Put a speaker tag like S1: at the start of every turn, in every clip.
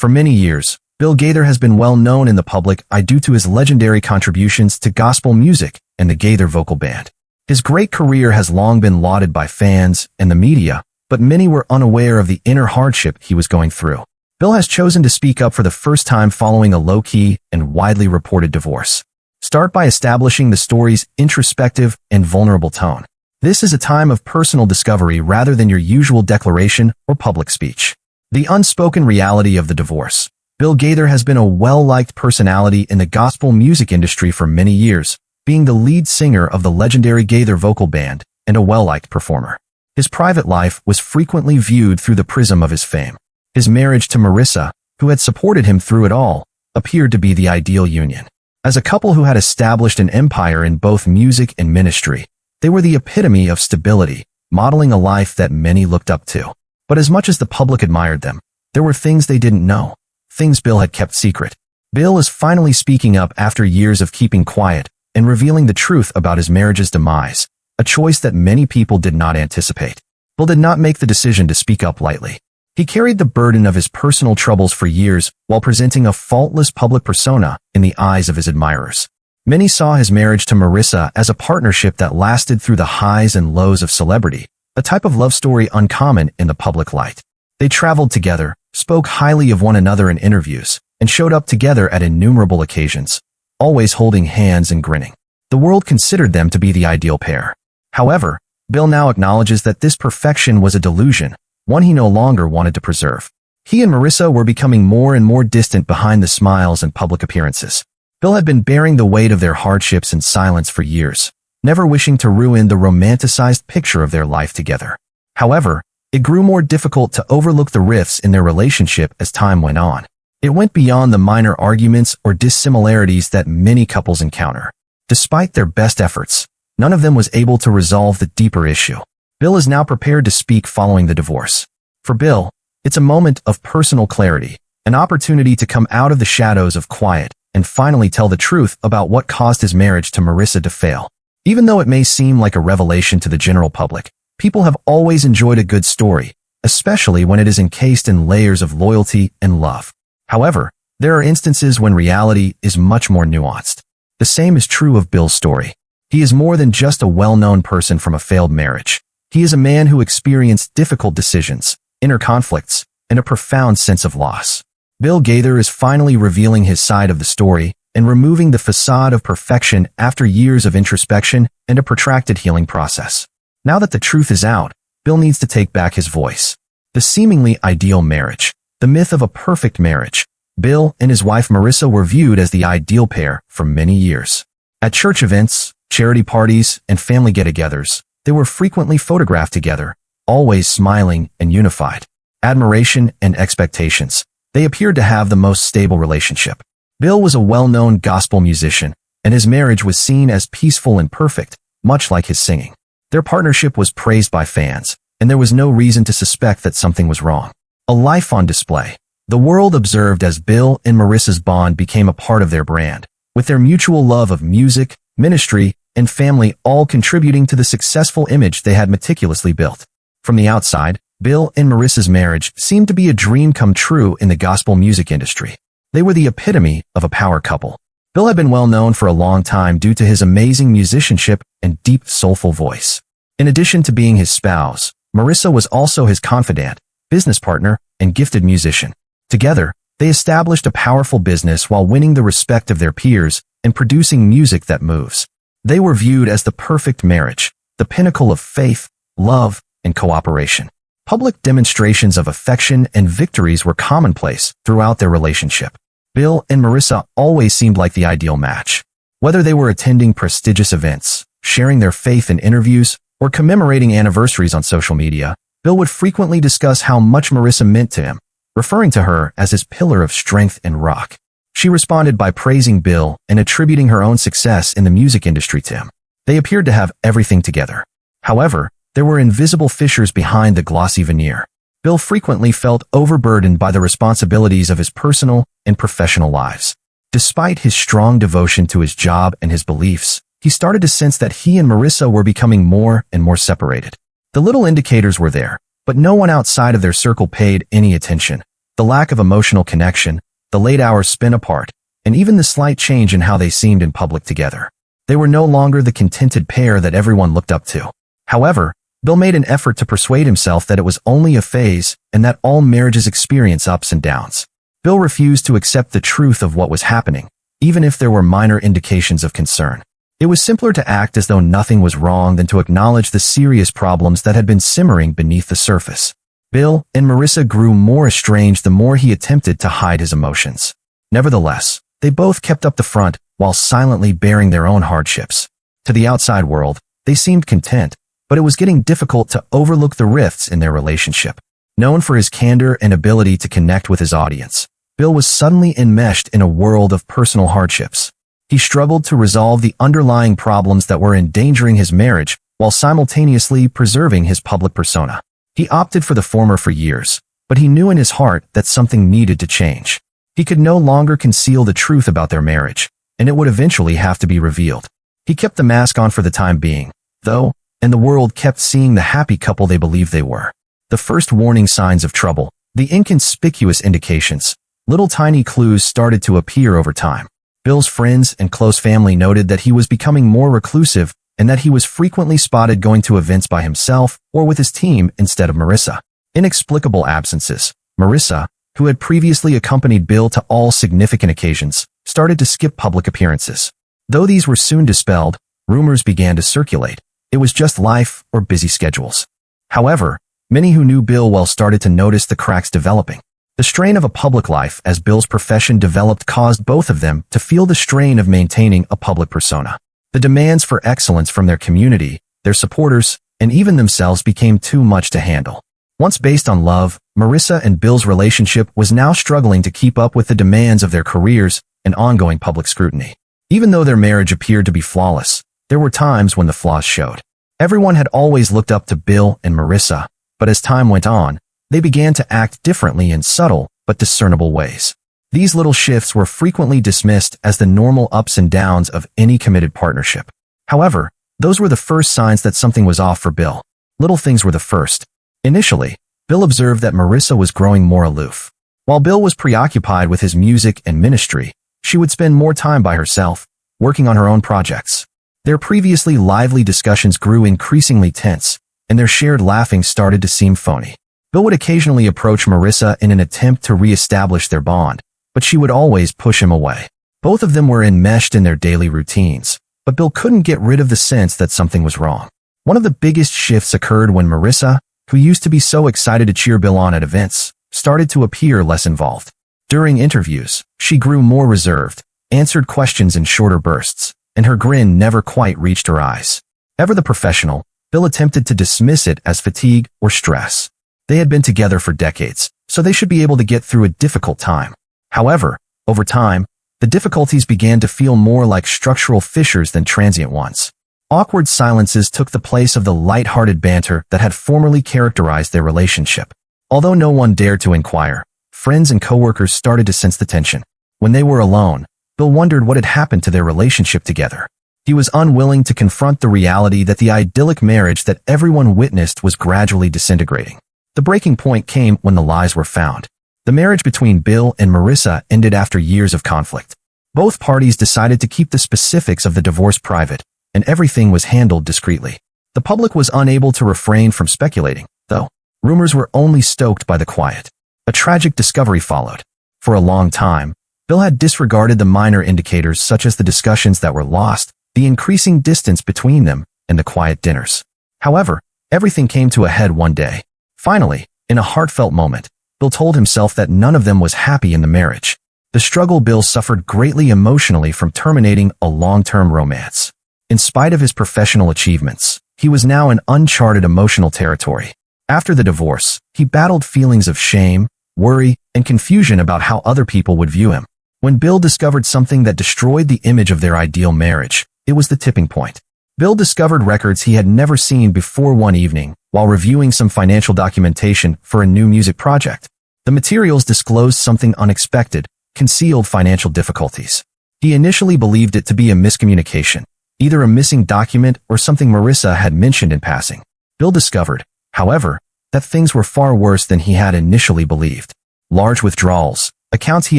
S1: For many years, Bill Gaither has been well known in the public eye due to his legendary contributions to gospel music and the Gaither Vocal Band. His great career has long been lauded by fans and the media, but many were unaware of the inner hardship he was going through. Bill has chosen to speak up for the first time following a low-key and widely reported divorce. Start by establishing the story's introspective and vulnerable tone. This is a time of personal discovery rather than your usual declaration or public speech. The unspoken reality of the divorce. Bill Gaither has been a well-liked personality in the gospel music industry for many years, being the lead singer of the legendary Gaither Vocal Band and a well-liked performer. His private life was frequently viewed through the prism of his fame. His marriage to Marissa, who had supported him through it all, appeared to be the ideal union. As a couple who had established an empire in both music and ministry, they were the epitome of stability, modeling a life that many looked up to. But as much as the public admired them, there were things they didn't know, things Bill had kept secret. Bill is finally speaking up after years of keeping quiet and revealing the truth about his marriage's demise, a choice that many people did not anticipate. Bill did not make the decision to speak up lightly. He carried the burden of his personal troubles for years while presenting a faultless public persona in the eyes of his admirers. Many saw his marriage to Marissa as a partnership that lasted through the highs and lows of celebrity, a type of love story uncommon in the public light. They traveled together, spoke highly of one another in interviews, and showed up together at innumerable occasions, always holding hands and grinning. The world considered them to be the ideal pair. However, Bill now acknowledges that this perfection was a delusion, one he no longer wanted to preserve. He and Marissa were becoming more and more distant behind the smiles and public appearances. Bill had been bearing the weight of their hardships in silence for years, never wishing to ruin the romanticized picture of their life together. However, it grew more difficult to overlook the rifts in their relationship as time went on. It went beyond the minor arguments or dissimilarities that many couples encounter. Despite their best efforts, none of them was able to resolve the deeper issue. Bill is now prepared to speak following the divorce. For Bill, it's a moment of personal clarity, an opportunity to come out of the shadows of quiet and finally tell the truth about what caused his marriage to Marissa to fail. Even though it may seem like a revelation to the general public, people have always enjoyed a good story, especially when it is encased in layers of loyalty and love. However, there are instances when reality is much more nuanced. The same is true of Bill's story. He is more than just a well-known person from a failed marriage. He is a man who experienced difficult decisions, inner conflicts, and a profound sense of loss. Bill Gaither is finally revealing his side of the story and removing the facade of perfection after years of introspection and a protracted healing process. Now that the truth is out, Bill needs to take back his voice. The seemingly ideal marriage, the myth of a perfect marriage. Bill and his wife Marissa were viewed as the ideal pair for many years. At church events, charity parties, and family get-togethers, they were frequently photographed together, always smiling and unified. Admiration and expectations. They appeared to have the most stable relationship. Bill was a well-known gospel musician, and his marriage was seen as peaceful and perfect, much like his singing. Their partnership was praised by fans, and there was no reason to suspect that something was wrong. A life on display. The world observed as Bill and Marissa's bond became a part of their brand, with their mutual love of music, ministry, and family all contributing to the successful image they had meticulously built. From the outside, Bill and Marissa's marriage seemed to be a dream come true in the gospel music industry. They were the epitome of a power couple. Bill had been well known for a long time due to his amazing musicianship and deep, soulful voice. In addition to being his spouse, Marissa was also his confidant, business partner, and gifted musician. Together, they established a powerful business while winning the respect of their peers and producing music that moves. They were viewed as the perfect marriage, the pinnacle of faith, love, and cooperation. Public demonstrations of affection and victories were commonplace throughout their relationship. Bill and Marissa always seemed like the ideal match. Whether they were attending prestigious events, sharing their faith in interviews, or commemorating anniversaries on social media, Bill would frequently discuss how much Marissa meant to him, referring to her as his pillar of strength and rock. She responded by praising Bill and attributing her own success in the music industry to him. They appeared to have everything together. However, there were invisible fissures behind the glossy veneer. Bill frequently felt overburdened by the responsibilities of his personal and professional lives. Despite his strong devotion to his job and his beliefs, he started to sense that he and Marissa were becoming more and more separated. The little indicators were there, but no one outside of their circle paid any attention. The lack of emotional connection, the late hours spent apart, and even the slight change in how they seemed in public together. They were no longer the contented pair that everyone looked up to. However, Bill made an effort to persuade himself that it was only a phase and that all marriages experience ups and downs. Bill refused to accept the truth of what was happening, even if there were minor indications of concern. It was simpler to act as though nothing was wrong than to acknowledge the serious problems that had been simmering beneath the surface. Bill and Marissa grew more estranged the more he attempted to hide his emotions. Nevertheless, they both kept up the front while silently bearing their own hardships. To the outside world, they seemed content, but it was getting difficult to overlook the rifts in their relationship. Known for his candor and ability to connect with his audience, Bill was suddenly enmeshed in a world of personal hardships. He struggled to resolve the underlying problems that were endangering his marriage while simultaneously preserving his public persona. He opted for the former for years, but he knew in his heart that something needed to change. He could no longer conceal the truth about their marriage, and it would eventually have to be revealed. He kept the mask on for the time being, though, and the world kept seeing the happy couple they believed they were. The first warning signs of trouble, the inconspicuous indications, little tiny clues started to appear over time. Bill's friends and close family noted that he was becoming more reclusive and that he was frequently spotted going to events by himself or with his team instead of Marissa. Inexplicable absences. Marissa, who had previously accompanied Bill to all significant occasions, started to skip public appearances. Though these were soon dispelled, rumors began to circulate. It was just life or busy schedules. However, many who knew Bill well started to notice the cracks developing. The strain of a public life as Bill's profession developed caused both of them to feel the strain of maintaining a public persona. The demands for excellence from their community, their supporters, and even themselves became too much to handle. Once based on love, Marissa and Bill's relationship was now struggling to keep up with the demands of their careers and ongoing public scrutiny. Even though their marriage appeared to be flawless, there were times when the flaws showed. Everyone had always looked up to Bill and Marissa, but as time went on, they began to act differently in subtle but discernible ways. These little shifts were frequently dismissed as the normal ups and downs of any committed partnership. However, those were the first signs that something was off for Bill. Little things were the first. Initially, Bill observed that Marissa was growing more aloof. While Bill was preoccupied with his music and ministry, she would spend more time by herself, working on her own projects. Their previously lively discussions grew increasingly tense, and their shared laughing started to seem phony. Bill would occasionally approach Marissa in an attempt to re-establish their bond, but she would always push him away. Both of them were enmeshed in their daily routines, but Bill couldn't get rid of the sense that something was wrong. One of the biggest shifts occurred when Marissa, who used to be so excited to cheer Bill on at events, started to appear less involved. During interviews, she grew more reserved, answered questions in shorter bursts, and her grin never quite reached her eyes. Ever the professional, Bill attempted to dismiss it as fatigue or stress. They had been together for decades, so they should be able to get through a difficult time. However, over time, the difficulties began to feel more like structural fissures than transient ones. Awkward silences took the place of the light-hearted banter that had formerly characterized their relationship. Although no one dared to inquire, friends and coworkers started to sense the tension. When they were alone, Bill wondered what had happened to their relationship together. He was unwilling to confront the reality that the idyllic marriage that everyone witnessed was gradually disintegrating. The breaking point came when the lies were found. The marriage between Bill and Marissa ended after years of conflict. Both parties decided to keep the specifics of the divorce private, and everything was handled discreetly. The public was unable to refrain from speculating, though. Rumors were only stoked by the quiet. A tragic discovery followed. For a long time, Bill had disregarded the minor indicators such as the discussions that were lost, the increasing distance between them, and the quiet dinners. However, everything came to a head one day. Finally, in a heartfelt moment, Bill told himself that none of them was happy in the marriage. The struggle Bill suffered greatly emotionally from terminating a long-term romance. In spite of his professional achievements, he was now in uncharted emotional territory. After the divorce, he battled feelings of shame, worry, and confusion about how other people would view him. When Bill discovered something that destroyed the image of their ideal marriage, it was the tipping point. Bill discovered records he had never seen before one evening while reviewing some financial documentation for a new music project. The materials disclosed something unexpected, concealed financial difficulties. He initially believed it to be a miscommunication, either a missing document or something Marissa had mentioned in passing. Bill discovered, however, that things were far worse than he had initially believed. large withdrawals, accounts he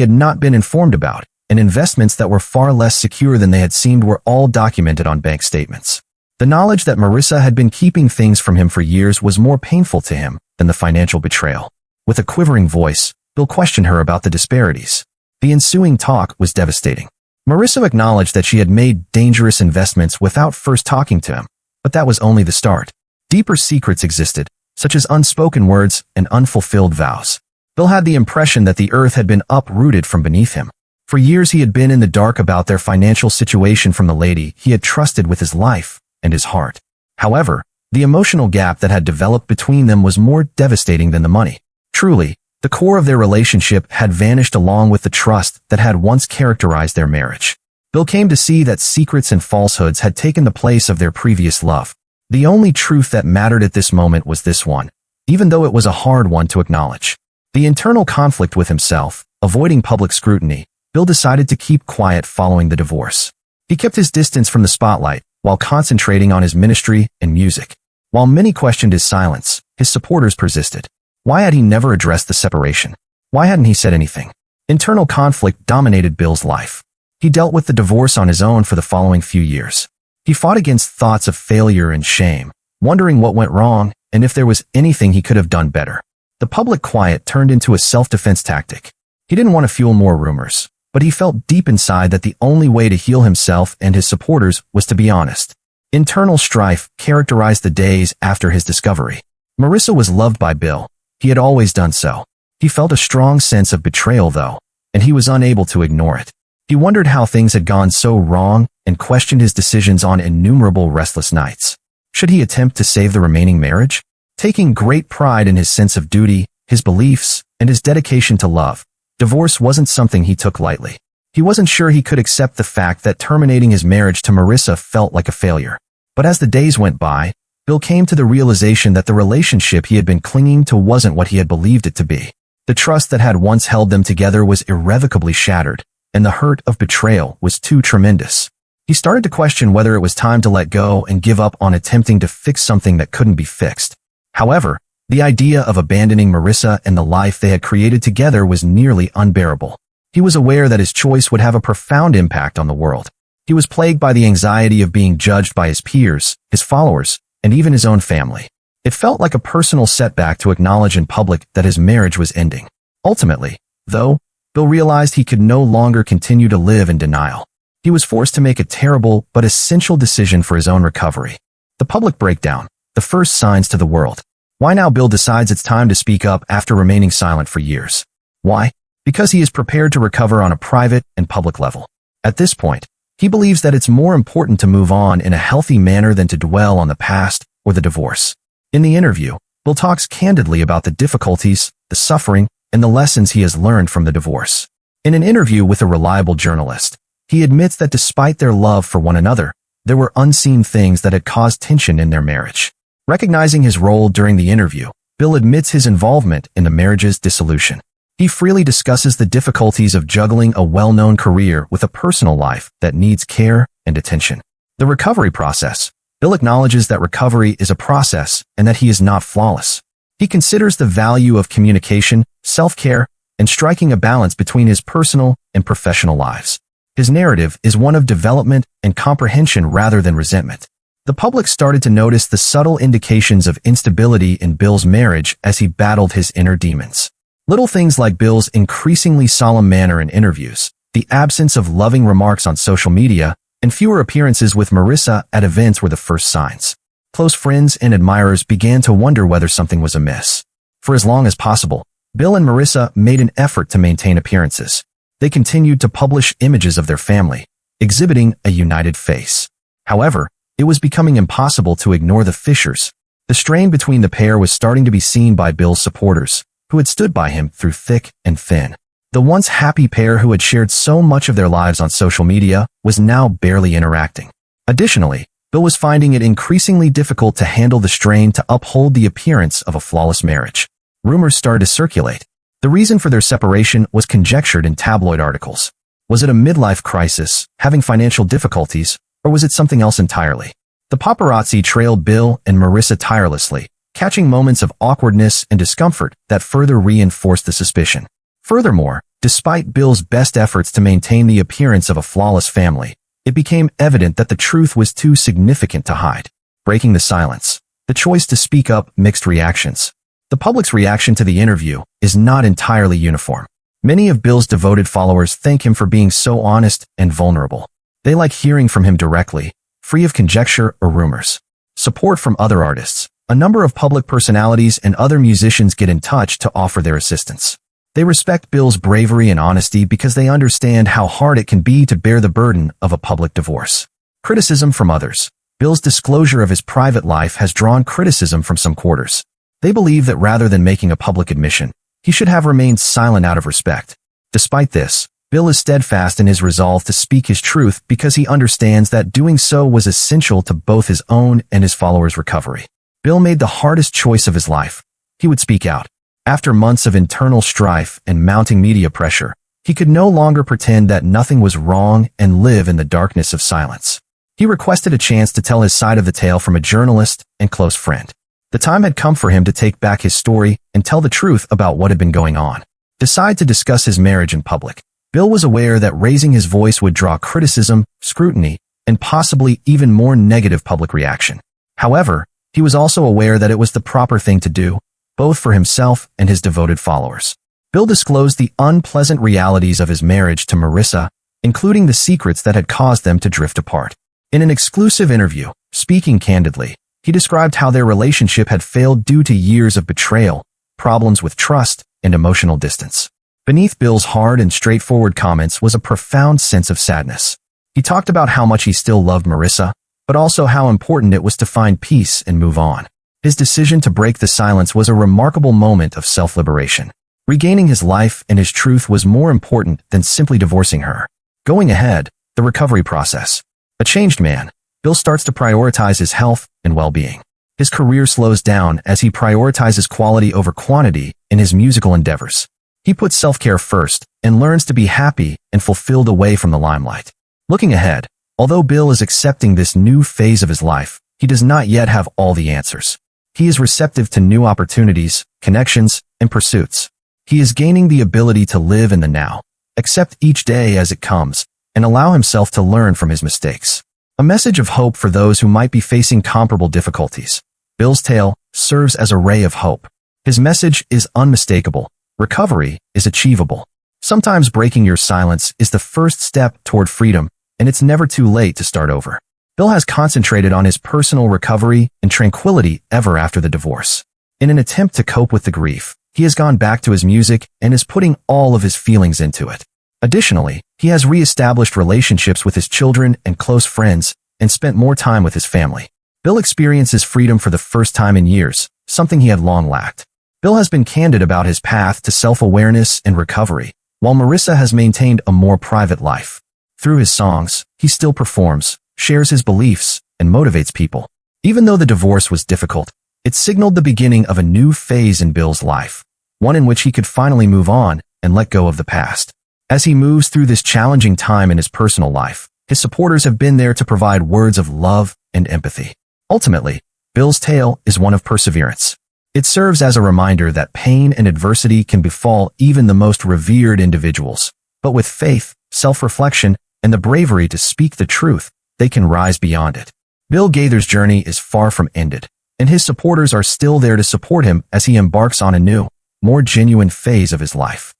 S1: had not been informed about, and investments that were far less secure than they had seemed were all documented on bank statements. The knowledge that Marissa had been keeping things from him for years was more painful to him than the financial betrayal. With a quivering voice, Bill questioned her about the disparities. The ensuing talk was devastating. Marissa acknowledged that she had made dangerous investments without first talking to him, but that was only the start. Deeper secrets existed, such as unspoken words and unfulfilled vows. Bill had the impression that the earth had been uprooted from beneath him. For years he had been in the dark about their financial situation from the lady he had trusted with his life and his heart. However, the emotional gap that had developed between them was more devastating than the money. Truly, the core of their relationship had vanished along with the trust that had once characterized their marriage. Bill came to see that secrets and falsehoods had taken the place of their previous love. The only truth that mattered at this moment was this one, even though it was a hard one to acknowledge. The internal conflict with himself, avoiding public scrutiny, Bill decided to keep quiet following the divorce. He kept his distance from the spotlight while concentrating on his ministry and music. While many questioned his silence, his supporters persisted. Why had he never addressed the separation? Why hadn't he said anything? Internal conflict dominated Bill's life. He dealt with the divorce on his own for the following few years. He fought against thoughts of failure and shame, wondering what went wrong and if there was anything he could have done better. The public quiet turned into a self-defense tactic. He didn't want to fuel more rumors, but he felt deep inside that the only way to heal himself and his supporters was to be honest. Internal strife characterized the days after his discovery. Marissa was loved by Bill. He had always done so. He felt a strong sense of betrayal, though, and he was unable to ignore it. He wondered how things had gone so wrong and questioned his decisions on innumerable restless nights. Should he attempt to save the remaining marriage? Taking great pride in his sense of duty, his beliefs, and his dedication to love, divorce wasn't something he took lightly. He wasn't sure he could accept the fact that terminating his marriage to Marissa felt like a failure. But as the days went by, Bill came to the realization that the relationship he had been clinging to wasn't what he had believed it to be. The trust that had once held them together was irrevocably shattered, and the hurt of betrayal was too tremendous. He started to question whether it was time to let go and give up on attempting to fix something that couldn't be fixed. However, the idea of abandoning Marissa and the life they had created together was nearly unbearable. He was aware that his choice would have a profound impact on the world. He was plagued by the anxiety of being judged by his peers, his followers, and even his own family. It felt like a personal setback to acknowledge in public that his marriage was ending. Ultimately, though, Bill realized he could no longer continue to live in denial. He was forced to make a terrible but essential decision for his own recovery. The public breakdown, the first signs to the world. Why now? Bill decides it's time to speak up after remaining silent for years. Why? Because he is prepared to recover on a private and public level. At this point, he believes that it's more important to move on in a healthy manner than to dwell on the past or the divorce. In the interview, Bill talks candidly about the difficulties, the suffering, and the lessons he has learned from the divorce. In an interview with a reliable journalist, he admits that despite their love for one another, there were unseen things that had caused tension in their marriage. Recognizing his role during the interview, Bill admits his involvement in the marriage's dissolution. He freely discusses the difficulties of juggling a well-known career with a personal life that needs care and attention. The recovery process. Bill acknowledges that recovery is a process and that he is not flawless. He considers the value of communication, self-care, and striking a balance between his personal and professional lives. His narrative is one of development and comprehension rather than resentment. The public started to notice the subtle indications of instability in Bill's marriage as he battled his inner demons. Little things like Bill's increasingly solemn manner in interviews, the absence of loving remarks on social media, and fewer appearances with Marissa at events were the first signs. Close friends and admirers began to wonder whether something was amiss. For as long as possible, Bill and Marissa made an effort to maintain appearances. They continued to publish images of their family, exhibiting a united face. However, it was becoming impossible to ignore the fissures. The strain between the pair was starting to be seen by Bill's supporters, who had stood by him through thick and thin. The once happy pair who had shared so much of their lives on social media was now barely interacting. Additionally, Bill was finding it increasingly difficult to handle the strain to uphold the appearance of a flawless marriage. Rumors started to circulate. The reason for their separation was conjectured in tabloid articles. Was it a midlife crisis, having financial difficulties, or was it something else entirely? The paparazzi trailed Bill and Marissa tirelessly, catching moments of awkwardness and discomfort that further reinforced the suspicion. Furthermore, despite Bill's best efforts to maintain the appearance of a flawless family, it became evident that the truth was too significant to hide. Breaking the silence. The choice to speak up mixed reactions. The public's reaction to the interview is not entirely uniform. Many of Bill's devoted followers thank him for being so honest and vulnerable. They like hearing from him directly, free of conjecture or rumors. Support from other artists. A number of public personalities and other musicians get in touch to offer their assistance. They respect Bill's bravery and honesty because they understand how hard it can be to bear the burden of a public divorce. Criticism from others. Bill's disclosure of his private life has drawn criticism from some quarters. They believe that rather than making a public admission, he should have remained silent out of respect. Despite this, Bill is steadfast in his resolve to speak his truth because he understands that doing so was essential to both his own and his followers' recovery. Bill made the hardest choice of his life. He would speak out. After months of internal strife and mounting media pressure, he could no longer pretend that nothing was wrong and live in the darkness of silence. He requested a chance to tell his side of the tale from a journalist and close friend. The time had come for him to take back his story and tell the truth about what had been going on. Decide to discuss his marriage in public. Bill was aware that raising his voice would draw criticism, scrutiny, and possibly even more negative public reaction. However, he was also aware that it was the proper thing to do, both for himself and his devoted followers. Bill disclosed the unpleasant realities of his marriage to Marissa, including the secrets that had caused them to drift apart. In an exclusive interview, speaking candidly, he described how their relationship had failed due to years of betrayal, problems with trust, and emotional distance. Beneath Bill's hard and straightforward comments was a profound sense of sadness. He talked about how much he still loved Marissa, but also how important it was to find peace and move on. His decision to break the silence was a remarkable moment of self-liberation. Regaining his life and his truth was more important than simply divorcing her. Going ahead, the recovery process. A changed man, Bill starts to prioritize his health and well-being. His career slows down as he prioritizes quality over quantity in his musical endeavors. He puts self-care first and learns to be happy and fulfilled away from the limelight. Looking ahead, although Bill is accepting this new phase of his life, he does not yet have all the answers. He is receptive to new opportunities, connections, and pursuits. He is gaining the ability to live in the now, accept each day as it comes, and allow himself to learn from his mistakes. A message of hope for those who might be facing comparable difficulties. Bill's tale serves as a ray of hope. His message is unmistakable. Recovery is achievable. Sometimes breaking your silence is the first step toward freedom, and it's never too late to start over. Bill has concentrated on his personal recovery and tranquility ever after the divorce. In an attempt to cope with the grief, he has gone back to his music and is putting all of his feelings into it. Additionally, he has re-established relationships with his children and close friends and spent more time with his family. Bill experiences freedom for the first time in years, something he had long lacked. Bill has been candid about his path to self-awareness and recovery, while Marissa has maintained a more private life. Through his songs, he still performs, shares his beliefs, and motivates people. Even though the divorce was difficult, it signaled the beginning of a new phase in Bill's life, one in which he could finally move on and let go of the past. As he moves through this challenging time in his personal life, his supporters have been there to provide words of love and empathy. Ultimately, Bill's tale is one of perseverance. It serves as a reminder that pain and adversity can befall even the most revered individuals, but with faith, self-reflection, and the bravery to speak the truth, they can rise beyond it. Bill Gaither's journey is far from ended, and his supporters are still there to support him as he embarks on a new, more genuine phase of his life.